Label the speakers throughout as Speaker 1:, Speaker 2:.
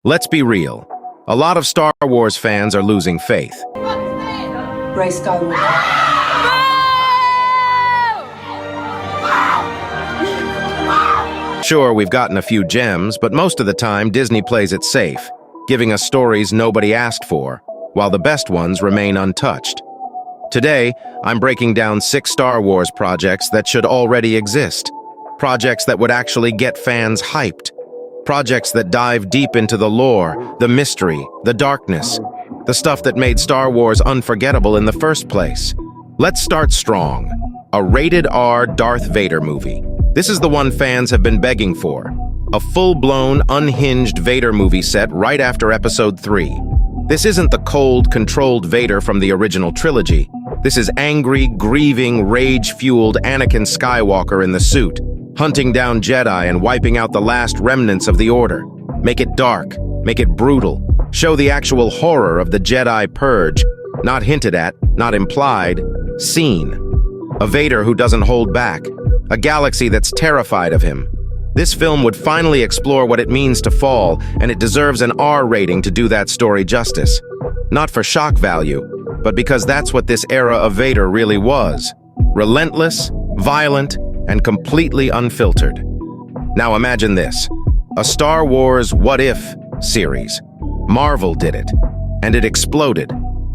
Speaker 1: Let's be real. A lot of Star Wars fans are losing faith.
Speaker 2: Rey Skywalker.
Speaker 1: Sure, we've gotten a few gems, but most of the time Disney plays it safe, giving us stories nobody asked for, while the best ones remain untouched. Today, I'm breaking down 6 Star Wars projects that should already exist. Projects that would actually get fans hyped. Projects that dive deep into the lore, the mystery, the darkness, the stuff that made Star Wars unforgettable in the first place. Let's start strong. A rated R Darth Vader movie. This is the one fans have been begging for. A full-blown, unhinged Vader movie set right after Episode 3. This isn't the cold, controlled Vader from the original trilogy. This is angry, grieving, rage-fueled Anakin Skywalker in the suit, hunting down Jedi and wiping out the last remnants of the Order. Make it dark, make it brutal. Show the actual horror of the Jedi purge, not hinted at, not implied, seen. A Vader who doesn't hold back, a galaxy that's terrified of him. This film would finally explore what it means to fall, and it deserves an R rating to do that story justice. Not for shock value, but because that's what this era of Vader really was. Relentless, violent, and completely unfiltered. Now imagine this, a Star Wars What If series. Marvel did it, and it exploded.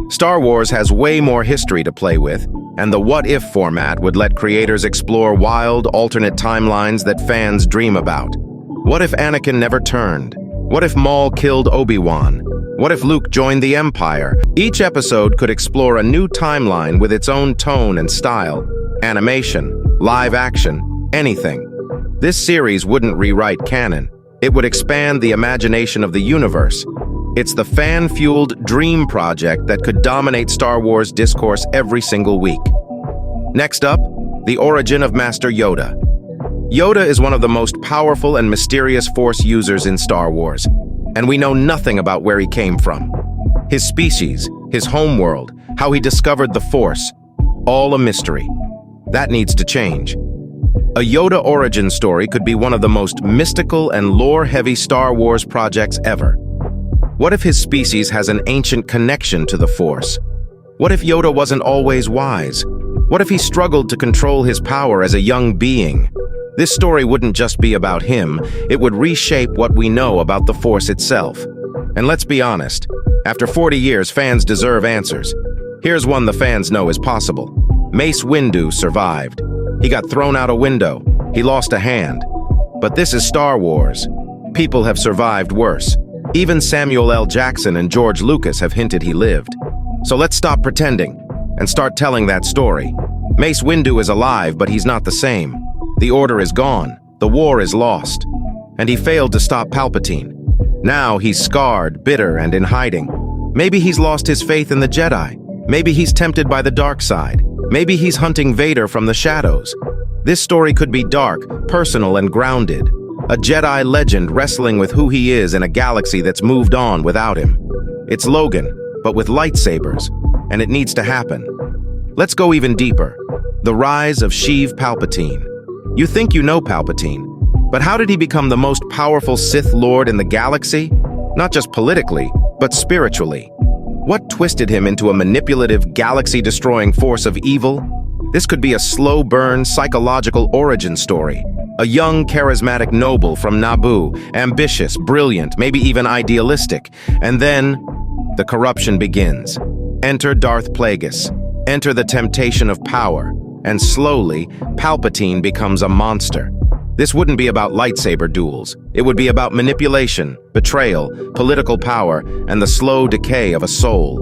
Speaker 1: Star Wars has way more history to play with, and the What If format would let creators explore wild, alternate timelines that fans dream about. What if Anakin never turned? What if Maul killed Obi-Wan? What if Luke joined the Empire? Each episode could explore a new timeline with its own tone and style. Animation, live action, anything. This series wouldn't rewrite canon. It would expand the imagination of the universe. It's the fan-fueled dream project that could dominate Star Wars discourse every single week. Next up, the origin of Master Yoda. Yoda is one of the most powerful and mysterious Force users in Star Wars, and we know nothing about where he came from. His species, his homeworld, how he discovered the Force, all a mystery. That needs to change. A Yoda origin story could be one of the most mystical and lore-heavy Star Wars projects ever. What if his species has an ancient connection to the Force? What if Yoda wasn't always wise? What if he struggled to control his power as a young being? This story wouldn't just be about him, it would reshape what we know about the Force itself. And let's be honest, after 40 years, fans deserve answers. Here's one the fans know is possible. Mace Windu survived. He got thrown out a window. He lost a hand. But this is Star Wars. People have survived worse. Even Samuel L. Jackson and George Lucas have hinted he lived. So let's stop pretending and start telling that story. Mace Windu is alive, but he's not the same. The Order is gone. The war is lost. And he failed to stop Palpatine. Now he's scarred, bitter, and in hiding. Maybe he's lost his faith in the Jedi. Maybe he's tempted by the dark side. Maybe he's hunting Vader from the shadows. This story could be dark, personal, and grounded. A Jedi legend wrestling with who he is in a galaxy that's moved on without him. It's Logan, but with lightsabers, and it needs to happen. Let's go even deeper. The rise of Sheev Palpatine. You think you know Palpatine, but how did he become the most powerful Sith Lord in the galaxy? Not just politically, but spiritually. What twisted him into a manipulative, galaxy-destroying force of evil? This could be a slow-burn, psychological origin story. A young, charismatic noble from Naboo, ambitious, brilliant, maybe even idealistic. And then, the corruption begins. Enter Darth Plagueis. Enter the temptation of power. And slowly, Palpatine becomes a monster. This wouldn't be about lightsaber duels. It would be about manipulation, betrayal, political power, and the slow decay of a soul.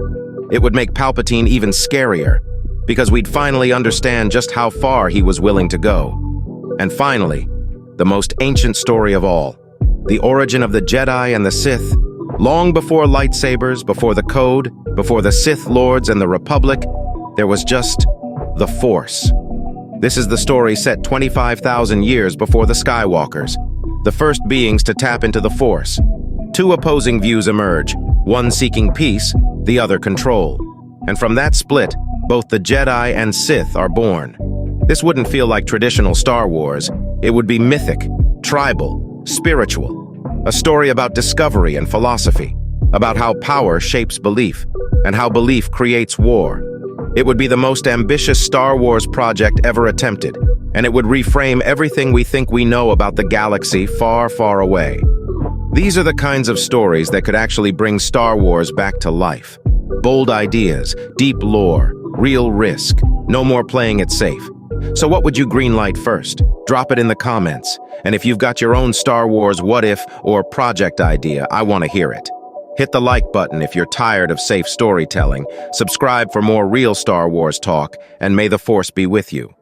Speaker 1: It would make Palpatine even scarier, because we'd finally understand just how far he was willing to go. And finally, the most ancient story of all, the origin of the Jedi and the Sith. Long before lightsabers, before the Code, before the Sith Lords and the Republic, there was just the Force. This is the story set 25,000 years before the Skywalkers, the first beings to tap into the Force. Two opposing views emerge, one seeking peace, the other control. And from that split, both the Jedi and Sith are born. This wouldn't feel like traditional Star Wars. It would be mythic, tribal, spiritual. A story about discovery and philosophy, about how power shapes belief, and how belief creates war. It would be the most ambitious Star Wars project ever attempted, and it would reframe everything we think we know about the galaxy far, far away. These are the kinds of stories that could actually bring Star Wars back to life. Bold ideas, deep lore, real risk, no more playing it safe. So what would you greenlight first? Drop it in the comments. And if you've got your own Star Wars what if or project idea, I want to hear it. Hit the like button if you're tired of safe storytelling, subscribe for more real Star Wars talk, and may the Force be with you.